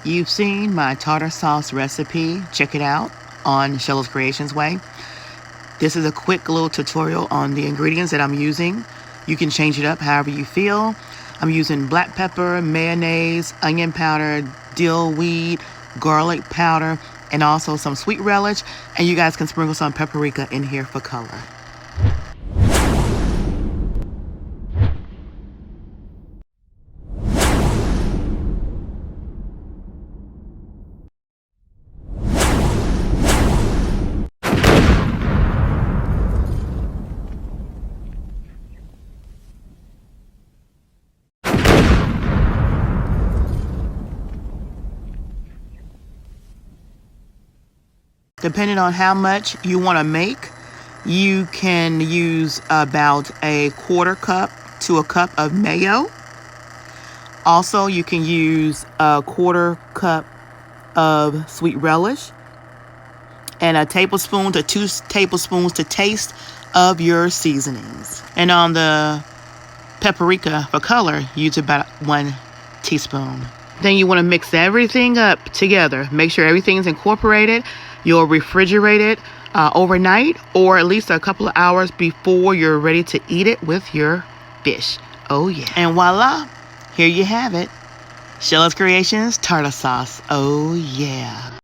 You've seen my tartar sauce recipe. Check it out on Shell's Creations Way. This is a quick little tutorial on the ingredients that I'm using. You can change it up however you feel. I'm using black pepper, mayonnaise, onion powder, dill weed, garlic powder, and also some sweet relish. And you guys can sprinkle some paprika in here for color. Depending on how much you want to make, you can use about a quarter cup to a cup of mayo. Also, you can use a quarter cup of sweet relish and a tablespoon to 2 tablespoons to taste of your seasonings. And on the paprika for color, use about 1 teaspoon. Then you want to mix everything up together. Make sure everything's incorporated. You'll refrigerate it overnight or at least a couple of hours before you're ready to eat it with your fish. Oh yeah. And voila, here you have it. Shell's Creations tartar sauce. Oh yeah.